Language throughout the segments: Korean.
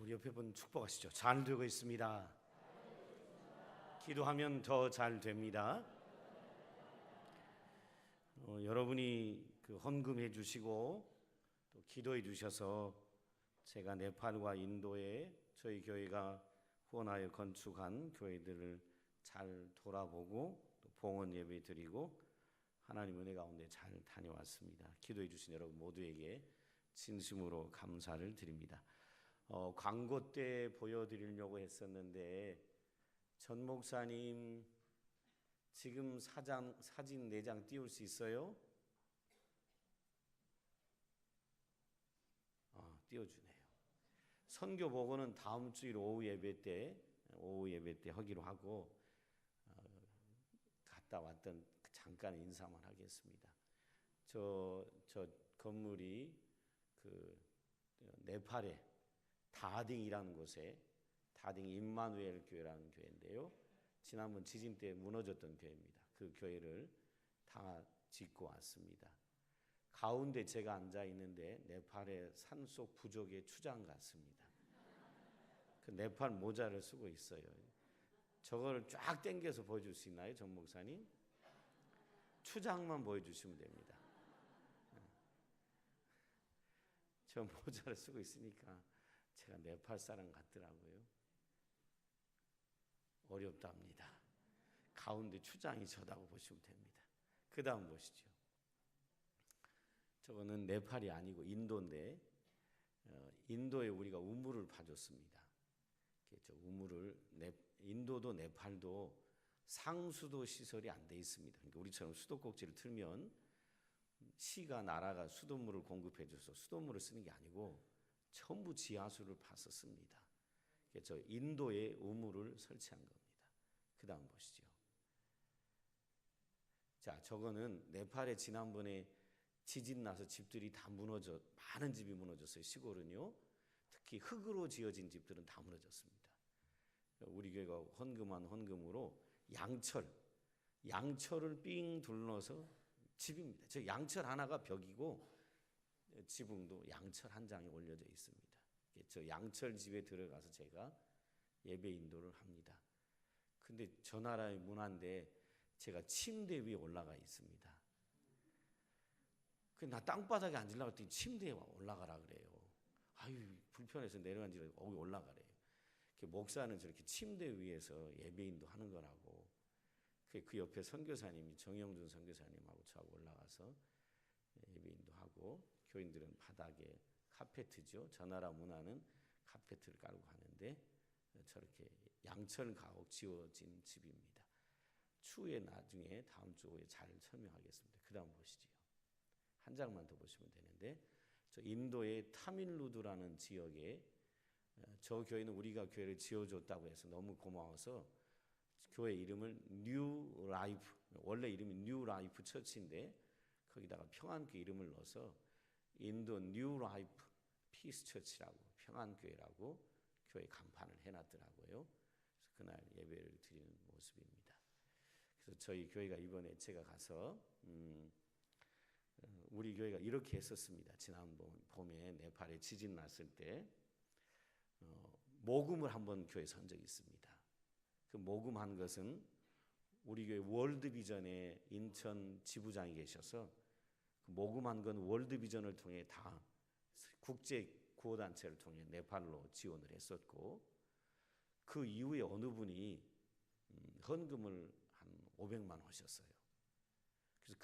우리 옆에 분 축복하시죠. 잘 되고 있습니다. 기도하면 더 잘 됩니다. 여러분이 헌금해 주시고 또 기도해 주셔서 제가 네팔과 인도에 저희 교회가 후원하여 건축한 교회들을 잘 돌아보고 또 봉헌 예배 드리고 하나님 은혜 가운데 잘 다녀왔습니다. 기도해 주신 여러분 모두에게 진심으로 감사를 드립니다. 광고 때 보여드리려고 했었는데 전 목사님 지금 사진 4장 띄울 수 있어요? 띄워주네요. 선교 보고는 다음 주일 오후 예배 때 하기로 하고 갔다 왔던 잠깐 인사만 하겠습니다. 저 건물이 네팔에 다딩이라는 곳에 다딩 임마누엘 교회라는 교회인데요. 지난번 지진 때 무너졌던 교회입니다. 그 교회를 다 짓고 왔습니다. 가운데 제가 앉아 있는데 네팔의 산속 부족의 추장 같습니다. 그 네팔 모자를 쓰고 있어요. 저거를 쫙 당겨서 보여줄 수 있나요, 전 목사님? 추장만 보여주시면 됩니다. 저 모자를 쓰고 있으니까 제가 네팔 사람 같더라고요. 어렵답니다. 가운데 추장이 저다고 보시면 됩니다. 그 다음 보시죠. 저거는 네팔이 아니고 인도인데 인도에 우리가 우물을 파줬습니다. 저 우물을 인도도 네팔도 상수도 시설이 안 돼 있습니다. 그러니까 우리처럼 수도꼭지를 틀면 시가 나라가 수돗물을 공급해줘서 수돗물을 쓰는 게 아니고 전부 지하수를 파서 씁니다. 저 인도에 우물을 설치한 겁니다. 그 다음 보시죠. 자, 저거는 네팔에 지난번에 지진 나서 집들이 다 많은 집이 무너졌어요. 시골은요. 특히 흙으로 지어진 집들은 다 무너졌습니다. 우리 교회가 헌금한 헌금으로 양철을 삥 둘러서 집입니다. 저 양철 하나가 벽이고 지붕도 양철 한 장이 올려져 있습니다. 저 양철 집에 들어가서 제가 예배 인도를 합니다. 근데 저 나라의 문화인데 제가 침대 위에 올라가 있습니다. 나 땅바닥에 앉으려고 했더니 침대에 올라가라 그래요. 아유, 불편해서 내려간 지를 거기 올라가래요. 목사는 저렇게 침대 위에서 예배 인도하는 거라고. 그 옆에 선교사님이 정영준 선교사님하고 저하고 올라가서 예배 인도하고 교인들은 바닥에 카페트죠. 저 나라 문화는 카페트를 깔고 하는데 저렇게 양철 가옥 지어진 집입니다. 추후에 나중에 다음 주에 잘 설명하겠습니다. 그 다음 보시지요. 한 장만 더 보시면 되는데 저 인도의 타밀루드라는 지역에 저 교회는 우리가 교회를 지어줬다고 해서 너무 고마워서 교회 이름을 뉴 라이프, 원래 이름이 뉴 라이프 처치인데 거기다가 평안교회 이름을 넣어서 인도 뉴 라이프 피스 처치라고 평안교회라고 교회 간판을 해놨더라고요. 그래서 그날 예배를 드리는 모습입니다. 그래서 저희 교회가 이번에 제가 가서 우리 교회가 이렇게 했었습니다. 지난 봄에 네팔에 지진 났을 때 모금을 한번 교회 선 적이 있습니다. 그 모금한 것은 우리 교회 월드비전의 인천 지부장이 계셔서 그 모금한 건 월드비전을 통해 다 국제 구호단체를 통해 네팔로 지원을 했었고 그 이후에 어느 분이 헌금을 한 500만 원 하셨어요. 그래서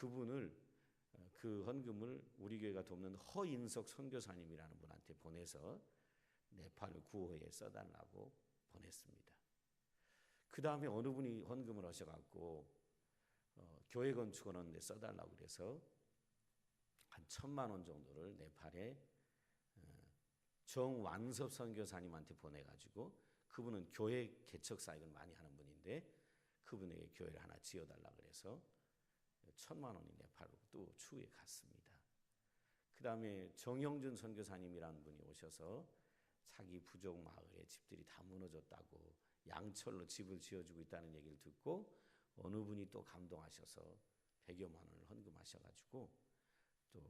그 헌금을 우리 교회가 돕는 허인석 선교사님이라는 분한테 보내서 네팔 구호에 써달라고 보냈습니다. 그 다음에 어느 분이 헌금을 하셔갖고 교회 건축을 하는데 써달라고 그래서 한 1,000만 원 정도를 네팔에 정완섭 선교사님한테 보내가지고 그분은 교회 개척 사역을 많이 하는 분인데 그분에게 교회를 하나 지어달라 그래서 1,000만 원이 네팔로 또 추후에 갔습니다. 그 다음에 정영준 선교사님이라는 분이 오셔서 자기 부족 마을에 집들이 다 무너졌다고 양철로 집을 지어주고 있다는 얘기를 듣고 어느 분이 또 감동하셔서 100여만 원을 헌금하셔가지고 또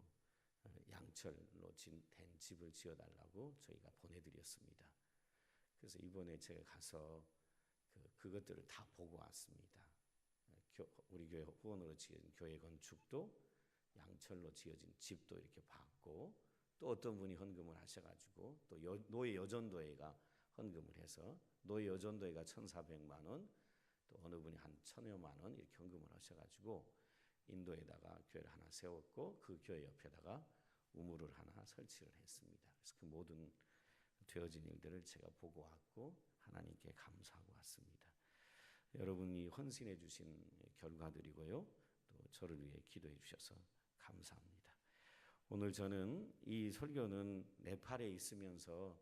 양철로 된 집을 지어달라고 저희가 보내드렸습니다. 그래서 이번에 제가 가서 그것들을 다 보고 왔습니다. 우리 교회 후원으로 지은 교회 건축도, 양철로 지어진 집도 이렇게 봤고, 또 어떤 분이 헌금을 하셔가지고 또 노예 여전도회가 헌금을 해서 노예 여전도회가 1,400만 원, 또 어느 분이 한 1,000여만 원 이렇게 헌금을 하셔가지고 인도에다가 교회를 하나 세웠고, 그 교회 옆에다가 우물을 하나 설치를 했습니다. 그래서 그 모든 되어진 일들을 제가 보고 왔고 하나님께 감사하고 왔습니다. 여러분이 헌신해 주신 결과들이고요, 또 저를 위해 기도해 주셔서 감사합니다. 오늘 저는 이 설교는 네팔에 있으면서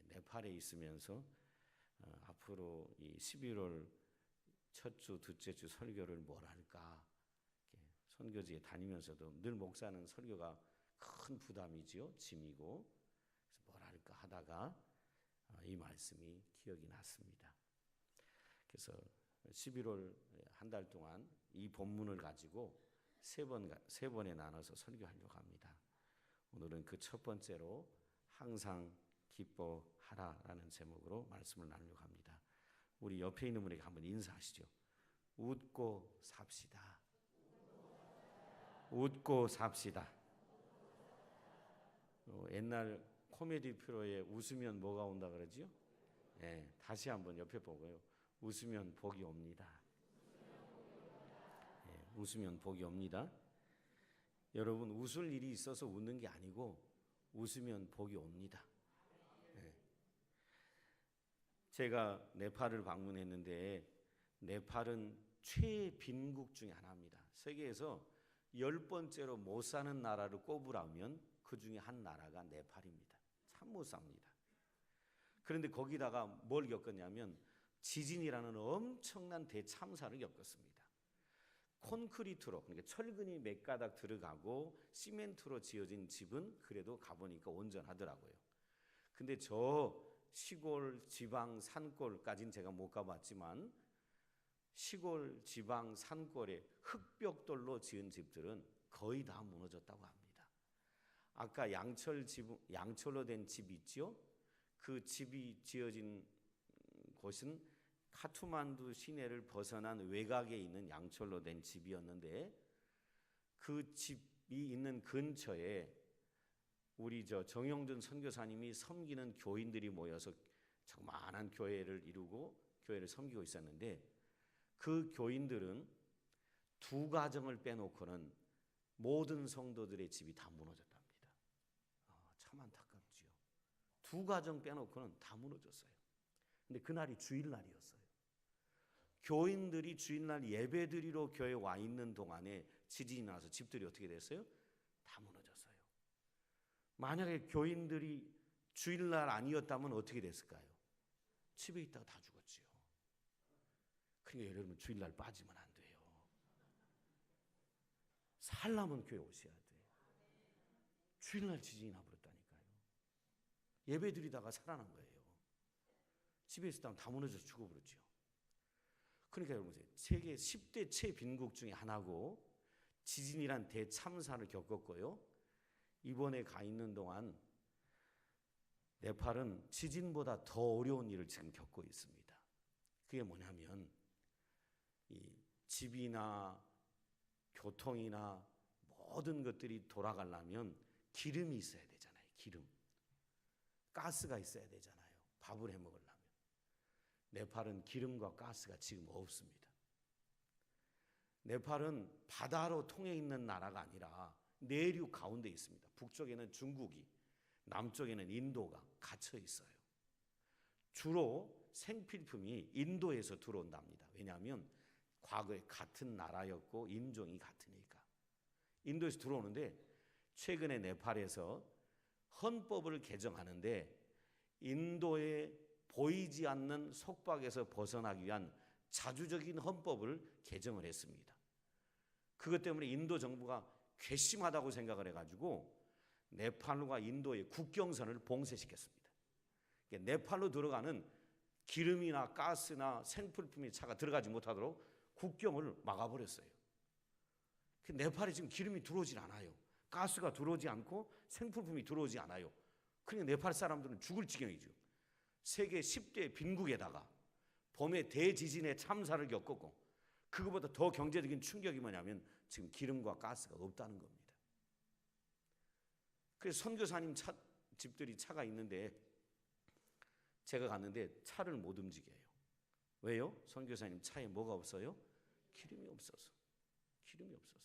네팔에 있으면서 앞으로 이 11월 첫 주, 둘째 주 설교를 뭘 할까, 선교지에 다니면서도 늘 목사는 설교가 큰 부담이지요, 짐이고, 그래서 뭘 할까 하다가 이 말씀이 기억이 났습니다. 그래서 11월 한 달 동안 이 본문을 가지고 세 번에 나눠서 설교하려고 합니다. 오늘은 그 첫 번째로 항상 기뻐하라라는 제목으로 말씀을 나누려고 합니다. 우리 옆에 있는 분에게 한번 인사하시죠. 웃고 삽시다. 웃고 삽시다. 옛날 코미디 프로에 웃으면 뭐가 온다 그러지요? 네, 다시 한번 옆에 보고요. 웃으면 복이 옵니다. 네, 웃으면 복이 옵니다. 여러분, 웃을 일이 있어서 웃는 게 아니고 웃으면 복이 옵니다. 네. 제가 네팔을 방문했는데 네팔은 최빈국 중에 하나입니다. 세계에서 10번째로 못 사는 나라를 꼽으라면 그 중에 한 나라가 네팔입니다. 참 못 삽니다. 그런데 거기다가 뭘 겪었냐면 지진이라는 엄청난 대참사를 겪었습니다. 콘크리트로, 그러니까 철근이 몇 가닥 들어가고 시멘트로 지어진 집은 그래도 가보니까 온전하더라고요. 근데 저 시골 지방 산골까지는 제가 못 가봤지만 시골 지방 산골에 흙벽돌로 지은 집들은 거의 다 무너졌다고 합니다. 아까 양철로 된 집 있죠? 그 집이 지어진 곳은 카투만두 시내를 벗어난 외곽에 있는 양철로 된 집이었는데, 그 집이 있는 근처에 우리 정영준 선교사님이 섬기는 교인들이 모여서 조그마한 교회를 이루고 교회를 섬기고 있었는데, 그 교인들은 두 가정을 빼놓고는 모든 성도들의 집이 다 무너졌답니다. 참 안타깝지요. 두 가정 빼놓고는 다 무너졌어요. 근데 그날이 주일날이었어요. 교인들이 주일날 예배드리러 교회에 와 있는 동안에 지진이 나서 집들이 어떻게 됐어요? 다 무너졌어요. 만약에 교인들이 주일날 아니었다면 어떻게 됐을까요? 집에 있다가 다 죽었지요. 그러니까 여러분, 주일날 빠지면 안 돼요. 살려면 교회 오셔야 돼요. 주일날 지진이 나버렸다니까요. 예배드리다가 살아난 거예요. 집에 있었다면 다 무너져서 죽어버렸죠. 그러니까 여러분, 세계 10대 최빈국 중에 하나고 지진이란 대참사를 겪었고요. 이번에 가 있는 동안 네팔은 지진보다 더 어려운 일을 지금 겪고 있습니다. 그게 뭐냐면 이 집이나 교통이나 모든 것들이 돌아가려면 기름이 있어야 되잖아요. 기름. 가스가 있어야 되잖아요. 밥을 해 먹으려면. 네팔은 기름과 가스가 지금 없습니다. 네팔은 바다로 통해 있는 나라가 아니라 내륙 가운데 있습니다. 북쪽에는 중국이, 남쪽에는 인도가 갇혀 있어요. 주로 생필품이 인도에서 들어온답니다. 왜냐하면 과거에 같은 나라였고 인종이 같으니까. 인도에서 들어오는데 최근에 네팔에서 헌법을 개정하는데 인도의 보이지 않는 속박에서 벗어나기 위한 자주적인 헌법을 개정을 했습니다. 그것 때문에 인도 정부가 괘씸하다고 생각을 해가지고 네팔과 인도의 국경선을 봉쇄시켰습니다. 네팔로 들어가는 기름이나 가스나 생필품의 차가 들어가지 못하도록 국경을 막아버렸어요. 네팔에 지금 기름이 들어오질 않아요. 가스가 들어오지 않고 생필품이 들어오지 않아요. 그러니까 네팔 사람들은 죽을 지경이죠. 세계 10대 빈국에다가 봄에 대지진의 참사를 겪었고, 그거보다 더 경제적인 충격이 뭐냐면 지금 기름과 가스가 없다는 겁니다. 그래서 선교사님 집들이 차가 있는데 제가 갔는데 차를 못 움직여요. 왜요? 선교사님 차에 뭐가 없어요? 기름이 없어서. 기름이 없어서.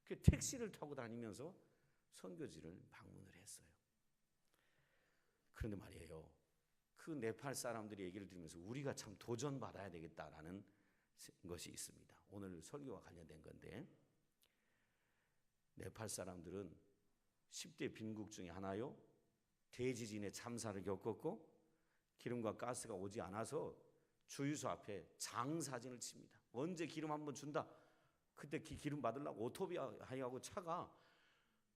그 택시를 타고 다니면서 선교지를 방문을 했어요. 그런데 말이에요, 그 네팔 사람들이 얘기를 들으면서 우리가 참 도전받아야 되겠다라는 것이 있습니다. 오늘 설교와 관련된 건데, 네팔 사람들은 10대 빈국 중에 하나요, 대지진의 참사를 겪었고 기름과 가스가 오지 않아서 주유소 앞에 장사진을 칩니다. 언제 기름 한번 준다. 그때 기름 받으려고 오토바이하고 차가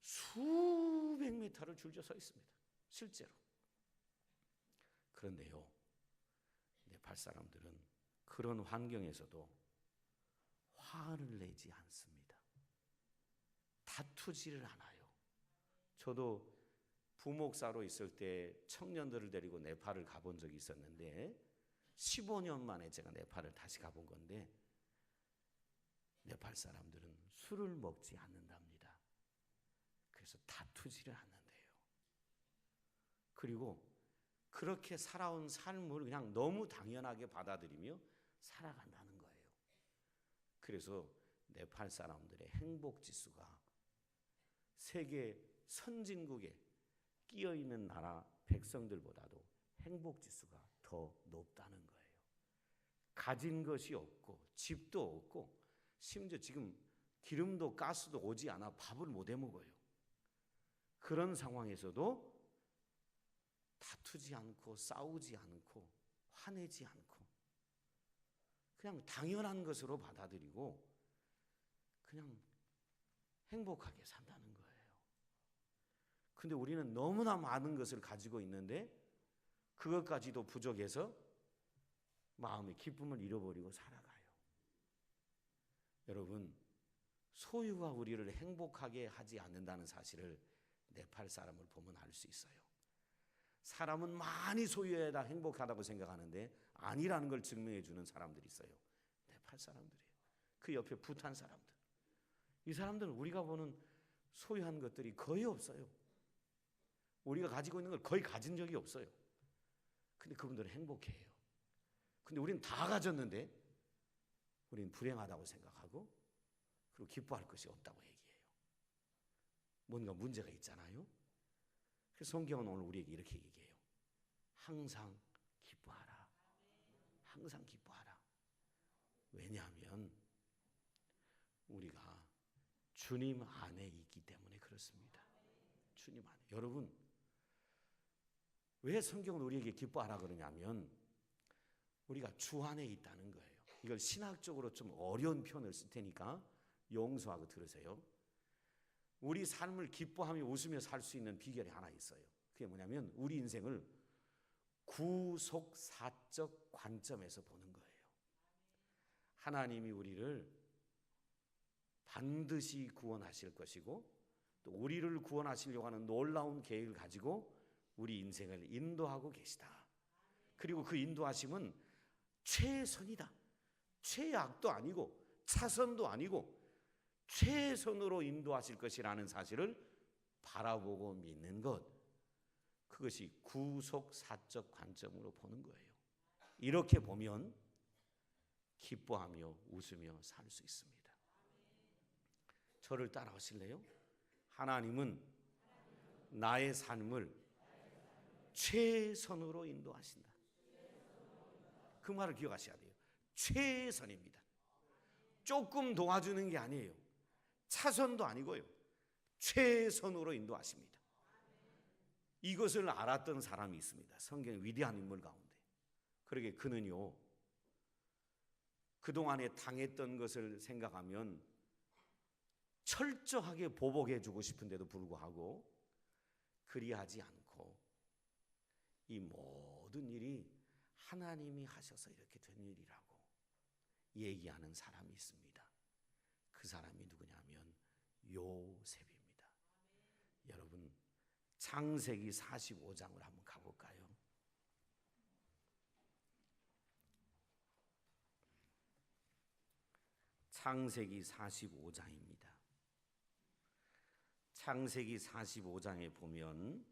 수백 미터를 줄져 서 있습니다. 실제로. 그런데요, 네팔 사람들은 그런 환경에서도 화를 내지 않습니다. 다투지를 않아요. 저도 부목사로 있을 때 청년들을 데리고 네팔을 가본 적이 있었는데 15년 만에 제가 네팔을 다시 가본 건데, 네팔 사람들은 술을 먹지 않는답니다. 그래서 다투지를 않는데요. 그리고 그렇게 살아온 삶을 그냥 너무 당연하게 받아들이며 살아간다는 거예요. 그래서 네팔 사람들의 행복 지수가 세계 선진국에 끼어 있는 나라 백성들보다도 행복 지수가 더 높다는 거예요. 가진 것이 없고 집도 없고 심지어 지금 기름도 가스도 오지 않아 밥을 못 해 먹어요. 그런 상황에서도 다투지 않고 싸우지 않고 화내지 않고 그냥 당연한 것으로 받아들이고 그냥 행복하게 산다는 거예요. 근데 우리는 너무나 많은 것을 가지고 있는데 그것까지도 부족해서 마음의 기쁨을 잃어버리고 살아가요. 여러분, 소유가 우리를 행복하게 하지 않는다는 사실을 네팔 사람을 보면 알 수 있어요. 사람은 많이 소유해야 행복하다고 생각하는데 아니라는 걸 증명해 주는 사람들이 있어요. 네팔 사람들이에요. 그 옆에 부탄 사람들. 이 사람들은 우리가 보는 소유한 것들이 거의 없어요. 우리가 가지고 있는 걸 거의 가진 적이 없어요. 근데 그분들은 행복해요. 근데 우리는 다 가졌는데 우리는 불행하다고 생각하고 그리고 기뻐할 것이 없다고 얘기해요. 뭔가 문제가 있잖아요. 그래서 성경은 오늘 우리에게 이렇게 얘기해요. 항상 기뻐하라. 항상 기뻐하라. 왜냐하면 우리가 주님 안에 있기 때문에 그렇습니다. 주님 안에. 여러분, 왜 성경은 우리에게 기뻐하라 그러냐면 우리가 주 안에 있다는 거예요. 이걸 신학적으로 좀 어려운 표현을 쓸 테니까 용서하고 들으세요. 우리 삶을 기뻐하며 웃으며 살 수 있는 비결이 하나 있어요. 그게 뭐냐면 우리 인생을 구속사적 관점에서 보는 거예요. 하나님이 우리를 반드시 구원하실 것이고 또 우리를 구원하시려고 하는 놀라운 계획을 가지고 우리 인생을 인도하고 계시다. 그리고 그 인도하심은 최선이다. 최악도 아니고 차선도 아니고 최선으로 인도하실 것이라는 사실을 바라보고 믿는 것, 그것이 구속사적 관점으로 보는 거예요. 이렇게 보면 기뻐하며 웃으며 살 수 있습니다. 저를 따라하실래요? 하나님은 나의 삶을 최선으로 인도하신다. 그 말을 기억하셔야 돼요. 최선입니다. 조금 도와주는 게 아니에요. 차선도 아니고요. 최선으로 인도하십니다. 이것을 알았던 사람이 있습니다. 성경의 위대한 인물 가운데. 그러게 그는요, 그동안에 당했던 것을 생각하면 철저하게 보복해 주고 싶은데도 불구하고 그리하지 않고 이 모든 일이 하나님이 하셔서 이렇게 된 일이라고 얘기하는 사람이 있습니다. 그 사람이 누구냐면 요셉입니다. 여러분, 창세기 45장을 한번 가볼까요? 창세기 45장입니다. 창세기 45장에 보면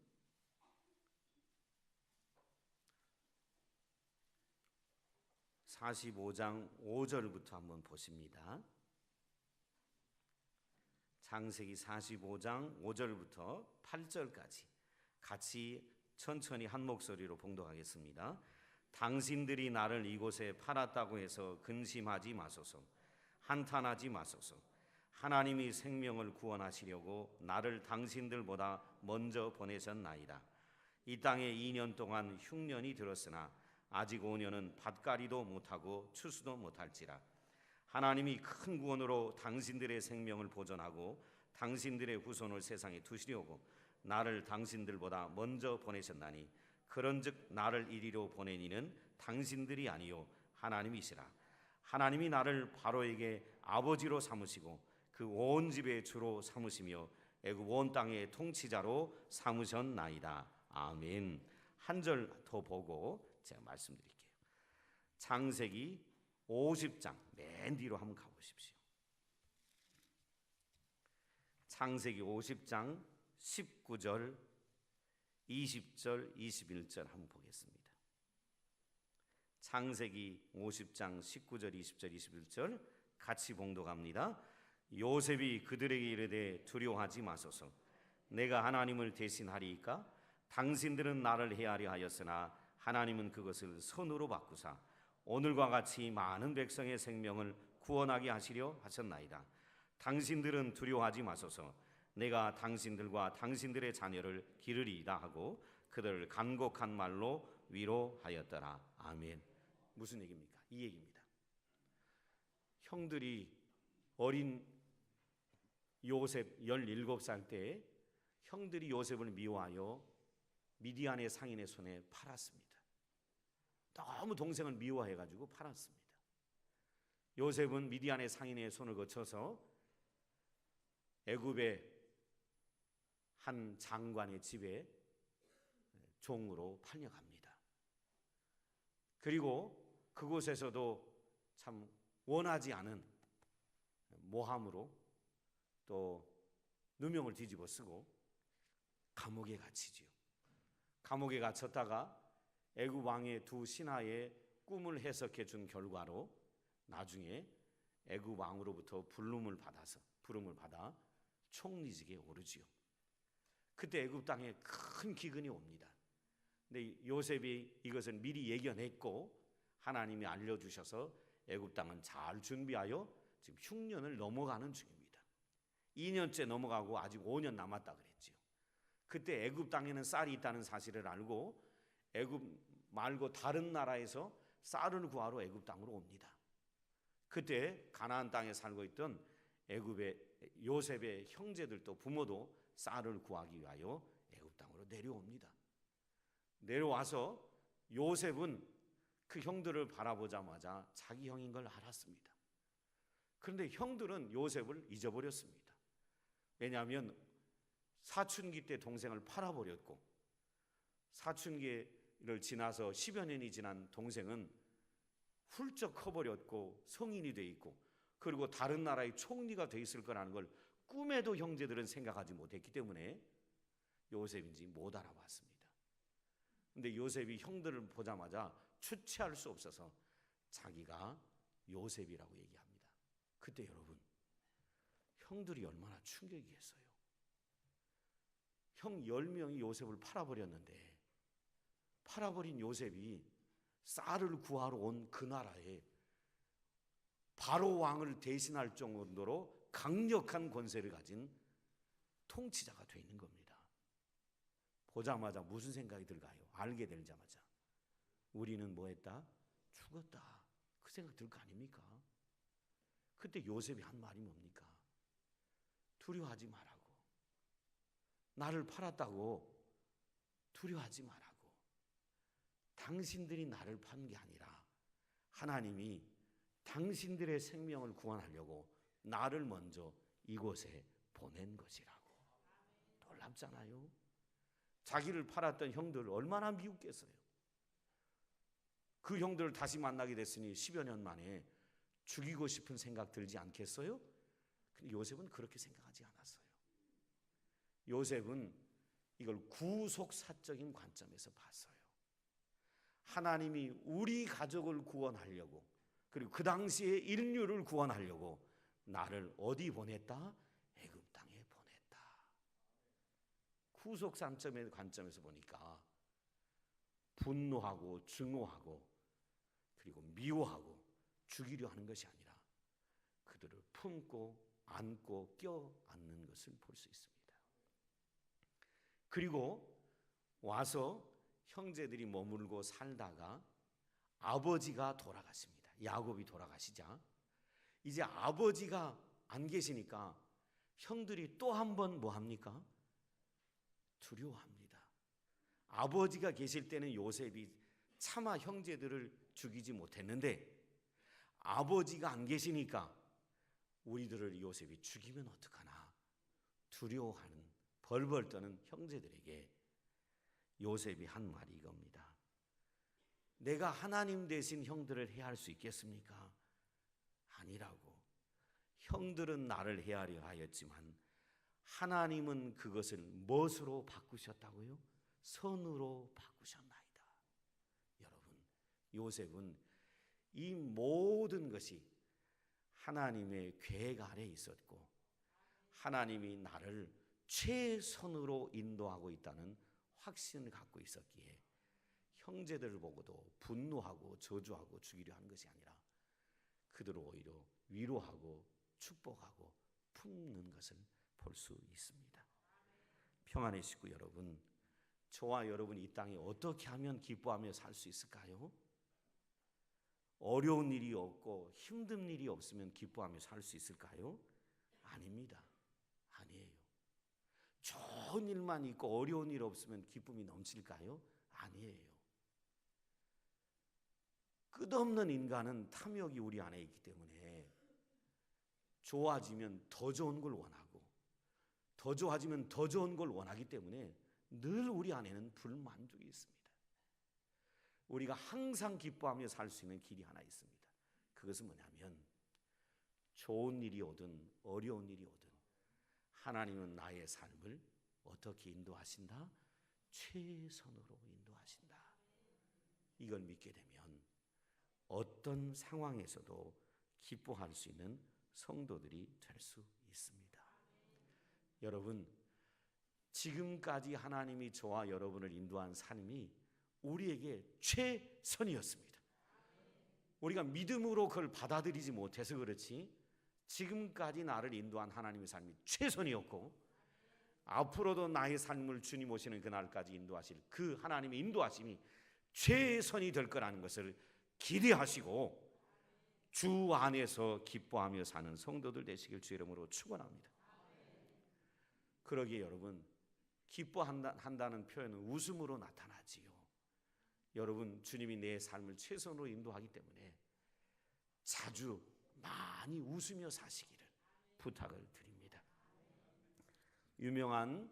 45장 5절부터 한번 보십니다. 창세기 45장 5절부터 8절까지 같이 천천히 한 목소리로 봉독하겠습니다. 당신들이 나를 이곳에 팔았다고 해서 근심하지 마소서. 한탄하지 마소서. 하나님이 생명을 구원하시려고 나를 당신들보다 먼저 보내셨나이다. 이 땅에 2년 동안 흉년이 들었으나 아직 5년은 밭갈이도 못하고 추수도 못할지라. 하나님이 큰 구원으로 당신들의 생명을 보존하고 당신들의 후손을 세상에 두시려고 나를 당신들보다 먼저 보내셨나니 그런즉 나를 이리로 보낸 이는 당신들이 아니요 하나님이시라. 하나님이 나를 바로에게 아버지로 삼으시고 그 온 집의 주로 삼으시며 애굽 온 땅의 통치자로 삼으셨나이다. 아멘. 한 절 더 보고 제가 말씀드릴게요. 창세기 50장 맨 뒤로 한번 가보십시오. 창세기 50장 19절, 20절, 21절 한번 보겠습니다. 창세기 50장 19절, 20절, 21절 같이 봉독합니다. 요셉이 그들에게 이르되 두려워하지 마소서. 내가 하나님을 대신하리이까? 당신들은 나를 해하려 하였으나 하나님은 그것을 선으로 바꾸사 오늘과 같이 많은 백성의 생명을 구원하게 하시려 하셨나이다. 당신들은 두려워하지 마소서. 내가 당신들과 당신들의 자녀를 기르리이다 하고 그들을 간곡한 말로 위로하였더라. 아멘. 무슨 얘기입니까? 이 얘기입니다. 형들이 어린 요셉 17살 때 형들이 요셉을 미워하여 미디안의 상인의 손에 팔았습니다. 너무 동생을 미워해가지고 팔았습니다. 요셉은 미디안의 상인의 손을 거쳐서 애굽의 한 장관의 집에 종으로 팔려갑니다. 그리고 그곳에서도 참 원하지 않은 모함으로 또 누명을 뒤집어 쓰고 감옥에 갇히지요. 감옥에 갇혔다가 애굽 왕의 두 신하의 꿈을 해석해 준 결과로 나중에 애굽 왕으로부터 부름을 받아 총리직에 오르지요. 그때 애굽 땅에 큰 기근이 옵니다. 근데 요셉이 이것을 미리 예견했고 하나님이 알려주셔서 애굽 땅은 잘 준비하여 지금 흉년을 넘어가는 중입니다. 2년째 넘어가고 아직 5년 남았다 그랬지요. 그때 애굽 땅에는 쌀이 있다는 사실을 알고 애굽 말고 다른 나라에서 쌀을 구하러 애굽 땅으로 옵니다. 그때 가나안 땅에 살고 있던 애굽의 요셉의 형제들도 부모도 쌀을 구하기 위하여 애굽 땅으로 내려옵니다. 내려와서 요셉은 그 형들을 바라보자마자 자기 형인 걸 알았습니다. 그런데 형들은 요셉을 잊어버렸습니다. 왜냐하면 사춘기 때 동생을 팔아버렸고 사춘기를 지나서 10여 년이 지난 동생은 훌쩍 커버렸고 성인이 돼 있고 그리고 다른 나라의 총리가 돼 있을 거라는 걸 꿈에도 형제들은 생각하지 못했기 때문에 요셉인지 못 알아봤습니다. 근데 요셉이 형들을 보자마자 주체할 수 없어서 자기가 요셉이라고 얘기합니다. 그때 여러분 형들이 얼마나 충격이겠어요. 형 10명이 요셉을 팔아버렸는데 팔아버린 요셉이 쌀을 구하러 온 그 나라에 바로 왕을 대신할 정도로 강력한 권세를 가진 통치자가 돼 있는 겁니다. 보자마자 무슨 생각이 들까요? 알게 되자마자 우리는 뭐 했다? 죽었다. 그 생각 들 거 아닙니까? 그때 요셉이 한 말이 뭡니까? 두려워하지 말라고. 나를 팔았다고 두려워하지 말라고. 당신들이 나를 판 게 아니라 하나님이 당신들의 생명을 구원하려고 나를 먼저 이곳에 보낸 것이라고. 놀랍잖아요. 자기를 팔았던 형들 얼마나 미웠겠어요. 그 형들을 다시 만나게 됐으니 10여 년 만에 죽이고 싶은 생각 들지 않겠어요? 근데 요셉은 그렇게 생각하지 않았어요. 요셉은 이걸 구속사적인 관점에서 봤어요. 하나님이 우리 가족을 구원하려고, 그리고 그 당시에 인류를 구원하려고 나를 어디 보냈다? 애굽 땅에 보냈다. 구속사적인 관점에서 보니까 분노하고 증오하고 그리고 미워하고 죽이려 하는 것이 아니라 그들을 품고 안고 껴안는 것을 볼 수 있습니다. 그리고 와서 형제들이 머물고 살다가 아버지가 돌아갔습니다. 야곱이 돌아가시자 이제 아버지가 안 계시니까 형들이 또 한 번 뭐 합니까? 두려워합니다. 아버지가 계실 때는 요셉이 차마 형제들을 죽이지 못했는데 아버지가 안 계시니까 우리들을 요셉이 죽이면 어떡하나 두려워하는, 벌벌 떠는 형제들에게 요셉이 한 말이 이겁니다. 내가 하나님 대신 형들을 해할 수 있겠습니까? 아니라고. 형들은 나를 해하려 하였지만 하나님은 그것을 무엇으로 바꾸셨다고요? 선으로 바꾸셨나이다. 여러분, 요셉은 이 모든 것이 하나님의 계획 아래 있었고 하나님이 나를 최선으로 인도하고 있다는 확신을 갖고 있었기에 형제들을 보고도 분노하고 저주하고 죽이려 하는 것이 아니라 그들을 오히려 위로하고 축복하고 품는 것을 볼 수 있습니다. 평안의 식구 여러분, 저와 여러분이 이 땅에 어떻게 하면 기뻐하며 살 수 있을까요? 어려운 일이 없고 힘든 일이 없으면 기뻐하며 살 수 있을까요? 아닙니다. 아니에요. 좋은 일만 있고 어려운 일 없으면 기쁨이 넘칠까요? 아니에요. 끝없는 인간은 탐욕이 우리 안에 있기 때문에 좋아지면 더 좋은 걸 원하고 더 좋아지면 더 좋은 걸 원하기 때문에 늘 우리 안에는 불만족이 있습니다. 우리가 항상 기뻐하며 살 수 있는 길이 하나 있습니다. 그것은 뭐냐면 좋은 일이 오든 어려운 일이 오든 하나님은 나의 삶을 어떻게 인도하신다? 최선으로 인도하신다. 이걸 믿게 되면 어떤 상황에서도 기뻐할 수 있는 성도들이 될 수 있습니다. 여러분, 지금까지 하나님이 저와 여러분을 인도한 삶이 우리에게 최선이었습니다. 우리가 믿음으로 그걸 받아들이지 못해서 그렇지 지금까지 나를 인도한 하나님의 삶이 최선이었고 앞으로도 나의 삶을 주님 오시는 그날까지 인도하실 그 하나님의 인도하심이 최선이 될 거라는 것을 기대하시고 주 안에서 기뻐하며 사는 성도들 되시길 주 이름으로 축원합니다. 그러기에 여러분, 기뻐한다는 표현은 웃음으로 나타나지요. 여러분, 주님이 내 삶을 최선으로 인도하기 때문에 자주 많이 웃으며 사시기를 부탁을 드립니다. 유명한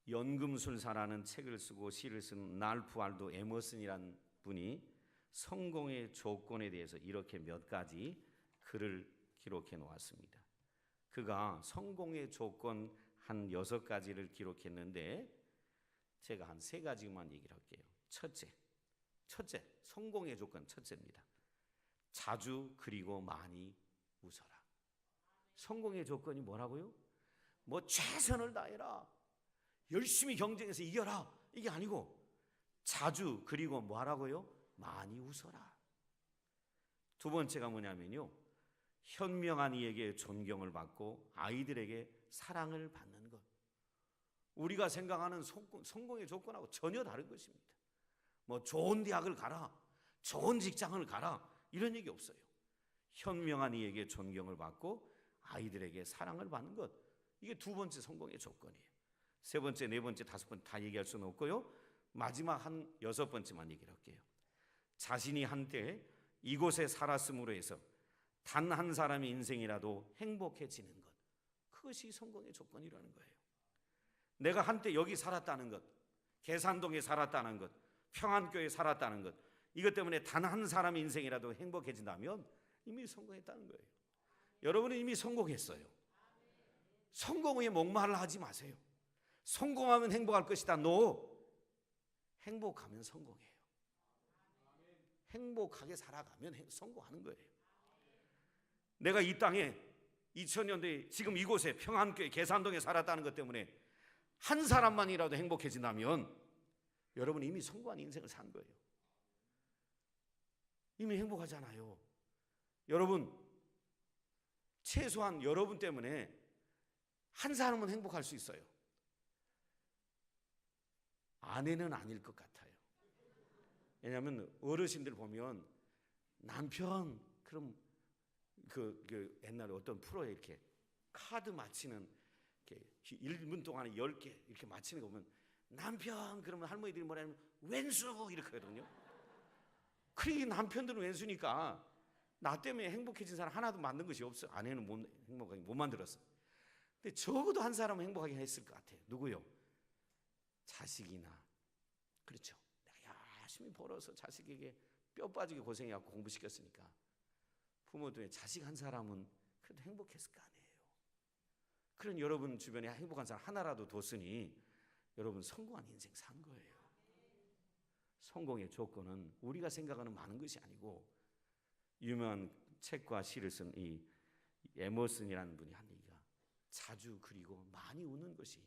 연금술사라는 책을 쓰고 시를 쓴 랄프 waldo 에머슨이라는 분이 성공의 조건에 대해서 이렇게 몇 가지 글을 기록해 놓았습니다. 그가 성공의 조건 한 6가지를 기록했는데 제가 한 3가지만 얘기를 할게요. 첫째, 성공의 조건 첫째입니다. 자주 그리고 많이 웃어라. 성공의 조건이 뭐라고요? 뭐 최선을 다해라, 열심히 경쟁해서 이겨라, 이게 아니고 자주 그리고 뭐하라고요? 많이 웃어라. 두 번째가 뭐냐면요, 현명한 이에게 존경을 받고 아이들에게 사랑을 받는 것. 우리가 생각하는 성공의 조건하고 전혀 다른 것입니다. 뭐 좋은 대학을 가라, 좋은 직장을 가라, 이런 얘기 없어요. 현명한 이에게 존경을 받고 아이들에게 사랑을 받는 것, 이게 두 번째 성공의 조건이에요. 세 번째, 네 번째, 다섯 번째 다 얘기할 수는 없고요. 마지막 한 6번째만 얘기를 할게요. 자신이 한때 이곳에 살았음으로 해서 단 한 사람의 인생이라도 행복해지는 것, 그것이 성공의 조건이라는 거예요. 내가 한때 여기 살았다는 것, 계산동에 살았다는 것, 평안교회에 살았다는 것, 이것 때문에 단 한 사람의 인생이라도 행복해진다면 이미 성공했다는 거예요. 여러분은 이미 성공했어요. 성공에 목말라 하지 마세요. 성공하면 행복할 것이다. 행복하면 성공해요. 행복하게 살아가면 성공하는 거예요. 내가 이 땅에 2000년대에 지금 이곳에 평안교회 계산동에 살았다는 것 때문에 한 사람만이라도 행복해진다면 여러분 이미 성공한 인생을 산 거예요. 이미 행복하잖아요. 여러분, 최소한 여러분 때문에 한 사람은 행복할 수 있어요. 아내는 아닐 것 같아요. 왜냐하면 어르신들 보면 남편, 그럼 그 옛날에 어떤 프로에 이렇게 카드 맞히는, 이렇게 1분 동안에 10개 이렇게 맞히는 거 보면 남편, 그러면 할머니들이 뭐냐면 왼수 이렇게 하거든요. 그러니 남편들은 왼수니까 나 때문에 행복해진 사람 하나도 만든 것이 없어. 아내는 행복하게 못 만들었어. 근데 적어도 한 사람은 행복하게 했을 것 같아요. 누구요? 자식이나. 그렇죠. 내가 열심히 벌어서 자식에게 뼈 빠지게 고생해갖고 공부시켰으니까 부모들의 자식 한 사람은 그래도 행복했을 거 아니에요. 그런 여러분 주변에 행복한 사람 하나라도 뒀으니 여러분 성공한 인생 산 거예요. 성공의 조건은 우리가 생각하는 많은 것이 아니고, 유명한 책과 시를 쓴 이 에머슨이라는 분이 한 얘기가, 자주 그리고 많이 우는 것이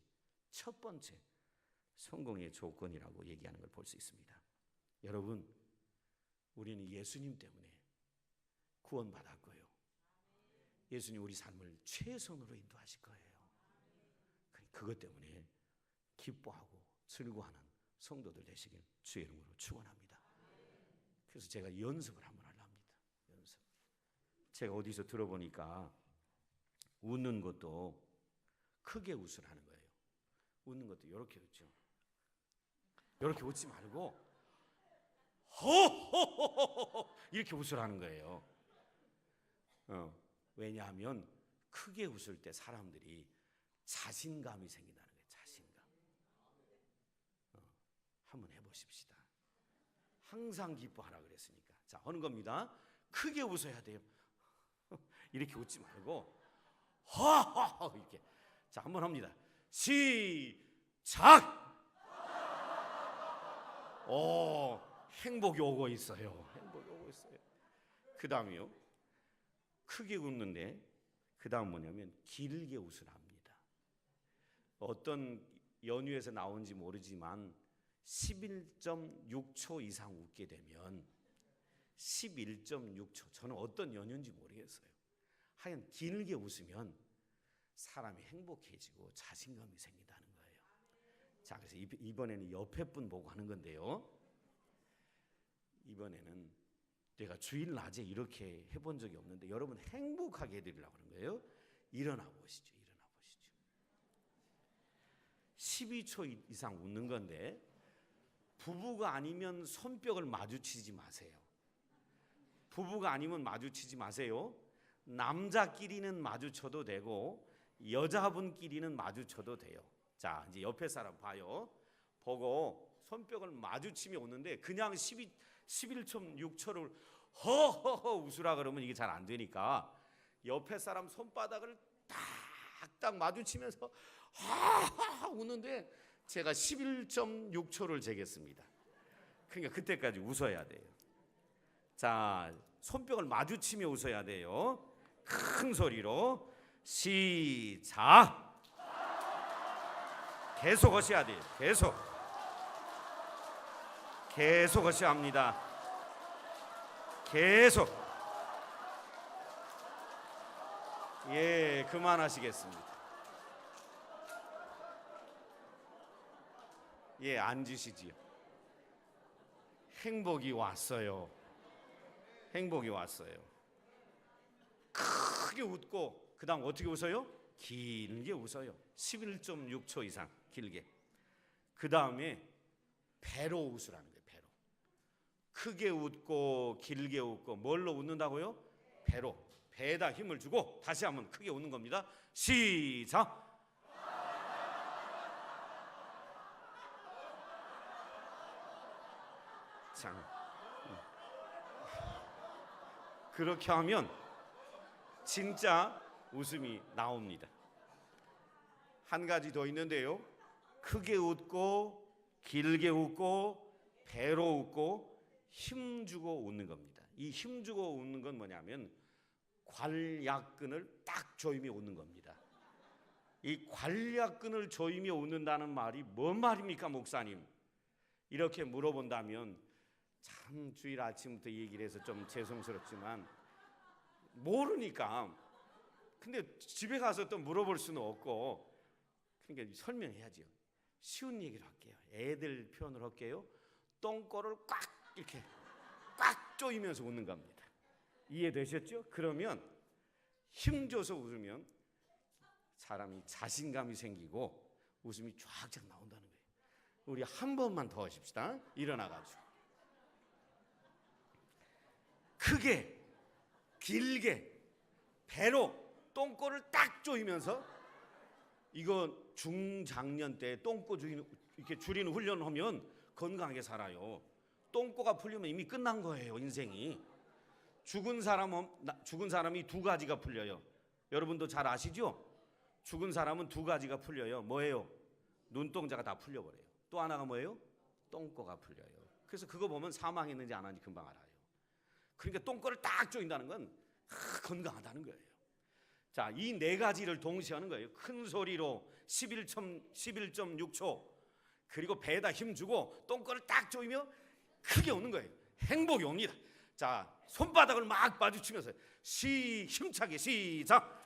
첫 번째 성공의 조건이라고 얘기하는 걸 볼 수 있습니다. 여러분, 우리는 예수님 때문에 구원받았고요. 예수님 우리 삶을 최선으로 인도하실 거예요. 그것 때문에 기뻐하고 즐거워하는 성도들 되시길 주의 이름으로 축원합니다. 그래서 제가 연습을 한번 하려 합니다. 연습. 제가 어디서 들어보니까 웃는 것도 크게 웃으라는 거예요. 웃는 것도 이렇게 웃죠. 이렇게 웃지 말고 호호호호호 이렇게 웃으라는 거예요. 왜냐하면 크게 웃을 때 사람들이 자신감이 생긴다는 거예요. 자신감. 한번 해보십시다. 항상 기뻐하라 그랬으니까. 자, 하는 겁니다. 크게 웃어야 돼요. 이렇게 웃지 말고 하하하 이렇게. 자, 한번 합니다. 시작. 오, 행복이 오고 있어요. 행복이 오고 있어요. 그 다음이요. 크게 웃는데 그 다음 뭐냐면 길게 웃으라 합니다. 어떤 연유에서 나온지 모르지만 11.6초 이상 웃게 되면 11.6초, 저는 어떤 연유인지 모르겠어요. 하여간 길게 웃으면 사람이 행복해지고 자신감이 생긴다는 거예요. 자, 그래서 이번에는 옆에 분 보고 하는 건데요. 이번에는 내가 주일 낮에 이렇게 해본 적이 없는데 여러분 행복하게 해드리려고 하는 거예요. 일어나 보시죠. 일어나 보시죠. 12초 이상 웃는 건데 부부가 아니면 손뼉을 마주치지 마세요. 부부가 아니면 마주치지 마세요. 남자끼리는 마주쳐도 되고 여자분끼리는 마주쳐도 돼요. 자, 이제 옆에 사람 봐요. 보고 손뼉을 마주치며 웃는데 그냥 11.6초를 허허허 웃으라 그러면 이게 잘 안 되니까 옆에 사람 손바닥을 딱딱 마주치면서 하하 웃는데 제가 11.6초를 재겠습니다. 그러니까 그때까지 웃어야 돼요. 자, 손뼉을 마주치며 웃어야 돼요. 큰 소리로 시작. 계속 하셔야 돼요. 계속 하셔야 합니다. 계속. 예, 그만하시겠습니다. 예, 앉으시지요. 행복이 왔어요. 행복이 왔어요. 크게 웃고 그 다음 어떻게 웃어요? 길게 웃어요. 11.6초 이상 길게. 그 다음에 배로 웃으라는 거예요. 배로. 크게 웃고 길게 웃고 뭘로 웃는다고요? 배로. 배에다 힘을 주고 다시 한번 크게 웃는 겁니다. 시작. 참. 그렇게 하면 진짜 웃음이 나옵니다. 한 가지 더 있는데요. 크게 웃고 길게 웃고 배로 웃고 힘주고 웃는 겁니다. 이 힘주고 웃는 건 뭐냐면 관략근을 딱 조이며 웃는 겁니다. 이 관략근을 조이며 웃는다는 말이 뭔 말입니까, 목사님? 이렇게 물어본다면 참 주일 아침부터 얘기를 해서 좀 죄송스럽지만 모르니까. 근데 집에 가서 또 물어볼 수는 없고, 그러니까 설명해야죠. 쉬운 얘기를 할게요. 애들 표현을 할게요. 똥꼬를 꽉 이렇게 꽉 조이면서 웃는 겁니다. 이해되셨죠? 그러면 힘줘서 웃으면 사람이 자신감이 생기고 웃음이 쫙쫙 나온다는 거예요. 우리 한 번만 더 하십시다. 일어나가지고 크게 길게 배로 똥꼬를 딱 조이면서, 이거 중장년 때 똥꼬 이렇게 줄이는 훈련을 하면 건강하게 살아요. 똥꼬가 풀리면 이미 끝난 거예요, 인생이. 죽은 사람이 두 가지가 풀려요. 여러분도 잘 아시죠? 죽은 사람은 두 가지가 풀려요. 뭐예요? 눈동자가 다 풀려버려요. 또 하나가 뭐예요? 똥꼬가 풀려요. 그래서 그거 보면 사망했는지 안 했는지 금방 알아요. 그러니까 똥꼬를 딱 조인다는 건 건강하다는 거예요. 자, 이 네 가지를 동시에 하는 거예요. 큰 소리로 11.6초, 그리고 배에다 힘주고 똥꼬를 딱 조이며 크게 웃는 거예요. 행복이 옵니다. 자, 손바닥을 막 마주치면서 힘차게 시작.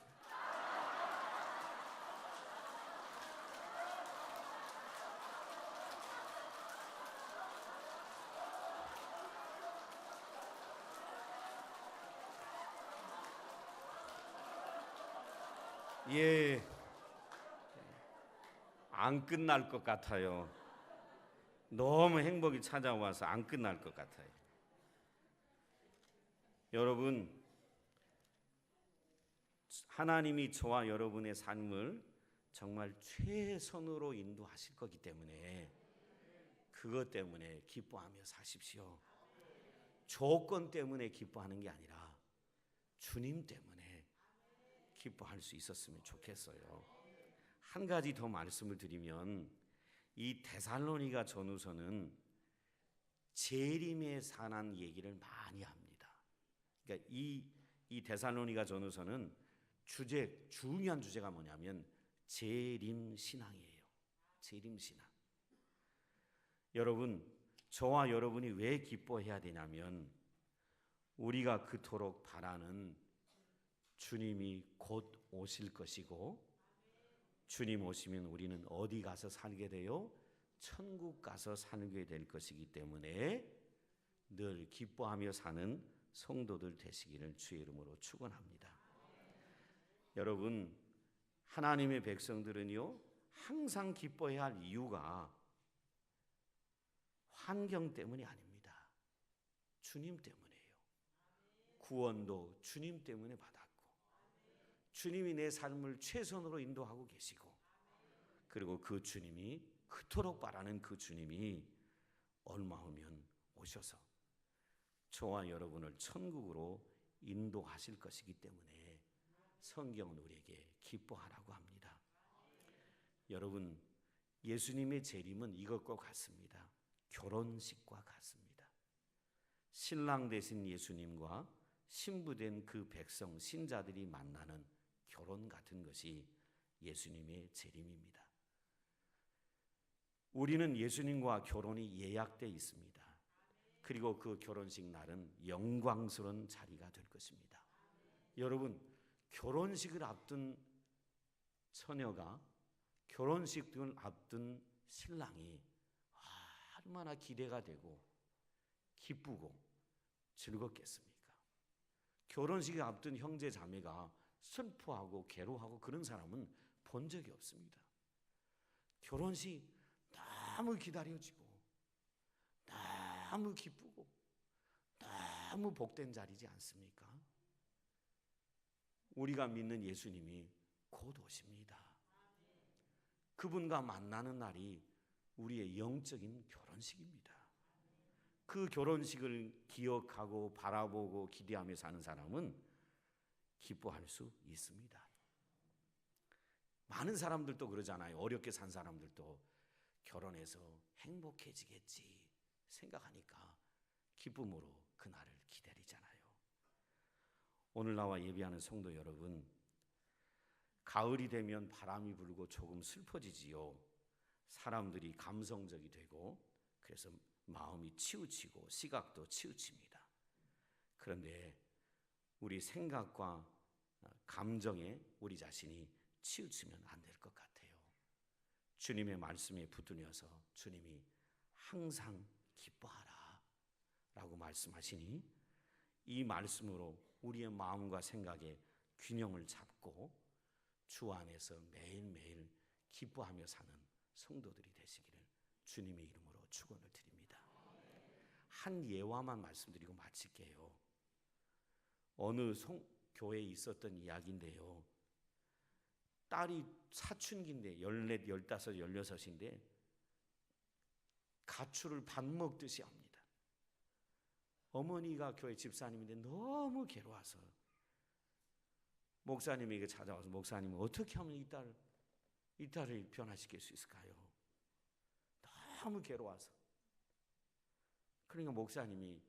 예, 안 끝날 것 같아요. 너무 행복이 찾아와서 안 끝날 것 같아요. 여러분, 하나님이 저와 여러분의 삶을 정말 최선으로 인도하실 거기 때문에 그것 때문에 기뻐하며 사십시오. 조건 때문에 기뻐하는 게 아니라 주님 때문에 기뻐할 수 있었으면 좋겠어요. 한 가지 더 말씀을 드리면, 이 데살로니가 전후서는 재림에 관한 얘기를 많이 합니다. 그러니까 이 데살로니가 전후서는 중요한 주제가 뭐냐면 재림 신앙이에요. 재림 신앙. 여러분, 저와 여러분이 왜 기뻐해야 되냐면 우리가 그토록 바라는 주님이 곧 오실 것이고, 주님 오시면 우리는 어디 가서 살게 돼요? 천국 가서 살게 될 것이기 때문에 늘 기뻐하며 사는 성도들 되시기를 주의 이름으로 축원합니다. 여러분, 하나님의 백성들은요 항상 기뻐해야 할 이유가 환경 때문이 아닙니다. 주님 때문이에요. 구원도 주님 때문에 받았고, 주님이 내 삶을 최선으로 인도하고 계시고, 그리고 그 주님이 그토록 바라는 그 주님이 얼마 후면 오셔서 저와 여러분을 천국으로 인도하실 것이기 때문에 성경은 우리에게 기뻐하라고 합니다. 여러분, 예수님의 재림은 이것과 같습니다. 결혼식과 같습니다. 신랑 되신 예수님과 신부된 그 백성, 신자들이 만나는 결혼 같은 것이 예수님의 재림입니다. 우리는 예수님과 결혼이 예약되어 있습니다. 그리고 그 결혼식 날은 영광스러운 자리가 될 것입니다. 여러분, 결혼식을 앞둔 처녀가, 결혼식을 앞둔 신랑이 얼마나 기대가 되고 기쁘고 즐겁겠습니까? 결혼식을 앞둔 형제 자매가 슬퍼하고 괴로워하고 그런 사람은 본 적이 없습니다. 결혼식 너무 기다려지고 너무 기쁘고 너무 복된 자리지 않습니까? 우리가 믿는 예수님이 곧 오십니다. 그분과 만나는 날이 우리의 영적인 결혼식입니다. 그 결혼식을 기억하고 바라보고 기대하며 사는 사람은 기뻐할 수 있습니다. 많은 사람들도 그러잖아요. 어렵게 산 사람들도 결혼해서 행복해지겠지 생각하니까 기쁨으로 그날을 기다리잖아요. 오늘 나와 예배하는 성도 여러분, 가을이 되면 바람이 불고 조금 슬퍼지지요. 사람들이 감성적이 되고 그래서 마음이 치우치고 시각도 치우칩니다. 그런데 우리 생각과 감정에 우리 자신이 치우치면 안 될 것 같아요. 주님의 말씀에 붙들려서 주님이 항상 기뻐하라 라고 말씀하시니 이 말씀으로 우리의 마음과 생각에 균형을 잡고 주 안에서 매일매일 기뻐하며 사는 성도들이 되시기를 주님의 이름으로 축원을 드립니다. 한 예화만 말씀드리고 마칠게요. 어느 교회에 있었던 이야기인데요. 딸이 사춘기인데 14, 15, 16인데 가출을 밥 먹듯이 합니다. 어머니가 교회 집사님인데 너무 괴로워서 목사님에게 찾아와서 목사님 어떻게 하면 이 딸을 변화시킬 수 있을까요? 너무 괴로워서. 그러니까 목사님이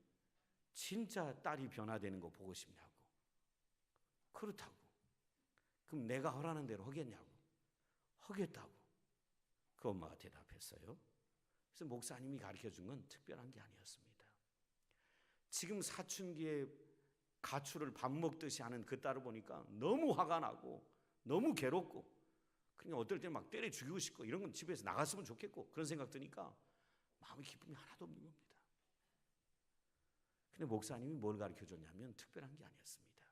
진짜 딸이 변화되는 거 보고 싶냐고. 그렇다고. 그럼 내가 하라는 대로 하겠냐고. 하겠다고. 그 엄마가 대답했어요. 그래서 목사님이 가르쳐준 건 특별한 게 아니었습니다. 지금 사춘기에 가출을 밥 먹듯이 하는 그 딸을 보니까 너무 화가 나고 너무 괴롭고 그냥 어떨 때 막 때려 죽이고 싶고 이런 건 집에서 나갔으면 좋겠고 그런 생각 드니까 마음의 기쁨이 하나도 없는 겁니다. 근데 목사님이 뭘 가르쳐줬냐면 특별한 게 아니었습니다.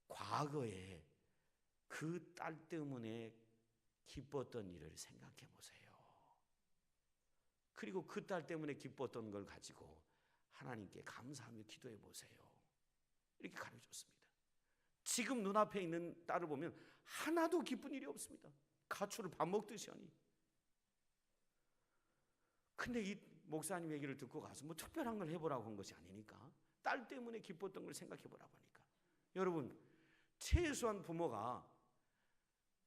과거에 그 딸 때문에 기뻤던 일을 생각해 보세요. 그리고 그 딸 때문에 기뻤던 걸 가지고 하나님께 감사하며 기도해 보세요. 이렇게 가르쳐줬습니다. 지금 눈앞에 있는 딸을 보면 하나도 기쁜 일이 없습니다. 가출을 밥 먹듯이 하니. 근데 이 목사님 얘기를 듣고 가서 뭐 특별한 걸 해보라고 한 것이 아니니까 딸 때문에 기뻤던 걸 생각해 보라고 하니까. 여러분, 최소한 부모가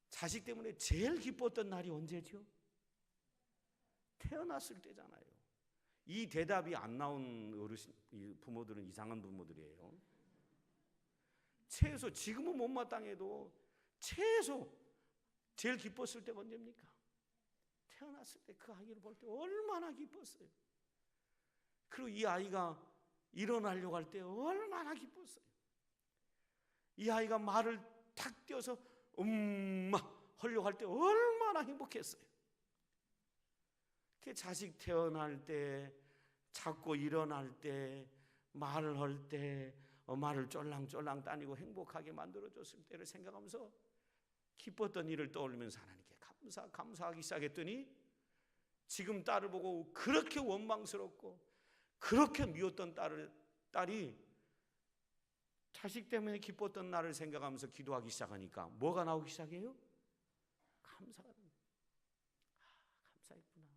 자식 때문에 제일 기뻤던 날이 언제죠? 태어났을 때잖아요. 이 대답이 안 나온 어르신, 부모들은 이상한 부모들이에요. 최소 지금은 못마땅해도 최소 제일 기뻤을 때가 언제입니까? 태어났을 때 그 아이를 볼 때 얼마나 기뻤어요. 그리고 이 아이가 일어나려고 할 때 얼마나 기뻤어요. 이 아이가 말을 탁 띄어서 엄마 하려고 할 때 얼마나 행복했어요. 그 자식 태어날 때, 자꾸 일어날 때, 말을 할 때, 말을 쫄랑쫄랑 따니고 행복하게 만들어줬을 때를 생각하면서 기뻤던 일을 떠올리면서 하나님께 감사하기 시작했더니 지금 딸을 보고 그렇게 원망스럽고 그렇게 미웠던 딸이 자식 때문에 기뻤던 날을 생각하면서 기도하기 시작하니까 뭐가 나오기 시작해요? 감사가 됩니다. 감사했구나.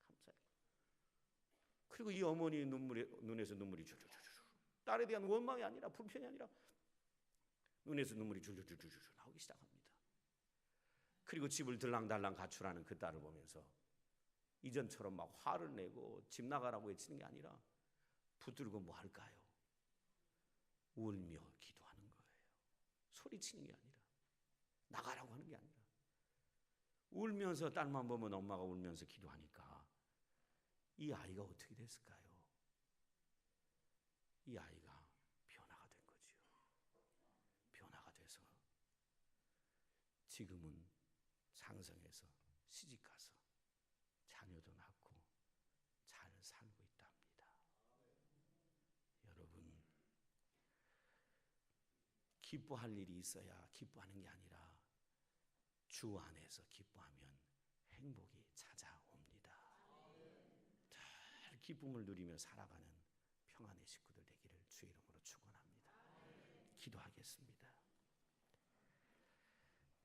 감사했구나. 그리고 이 어머니의 눈에서 눈물이 줄줄줄줄. 딸에 대한 원망이 아니라 불편이 아니라 눈에서 눈물이 줄줄줄줄 나오기 시작합니다. 그리고 집을 들랑달랑 가출하는 그 딸을 보면서 이전처럼 막 화를 내고 집 나가라고 외치는 게 아니라 붙들고 뭐 할까요? 울며 기도하는 거예요. 소리치는 게 아니라 나가라고 하는 게 아니라 울면서 딸만 보면 엄마가 울면서 기도하니까 이 아이가 어떻게 됐을까요? 이 아이가 변화가 된 거지요. 변화가 돼서 지금은 상성해서 시집가서 자녀도 낳고 잘 살고 있답니다. 여러분, 기뻐할 일이 있어야 기뻐하는 게 아니라 주 안에서 기뻐하면 행복이 찾아옵니다. 늘 기쁨을 누리며 살아가는 평안의 식구들 되기를 주 이름으로 축원합니다. 기도하겠습니다.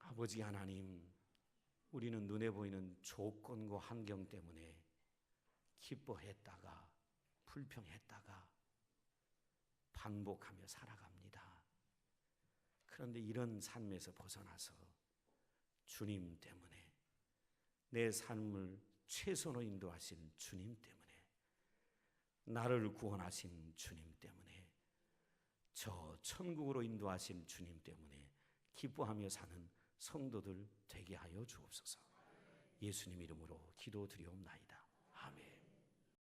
아버지 하나님, 우리는 눈에 보이는 조건과 환경 때문에 기뻐했다가 불평했다가 반복하며 살아갑니다. 그런데 이런 삶에서 벗어나서 주님 때문에, 내 삶을 최선으로 인도하신 주님 때문에, 나를 구원하신 주님 때문에, 저 천국으로 인도하신 주님 때문에 기뻐하며 사는 성도들 되게 하여 주옵소서. 예수님 이름으로 기도드리옵나이다.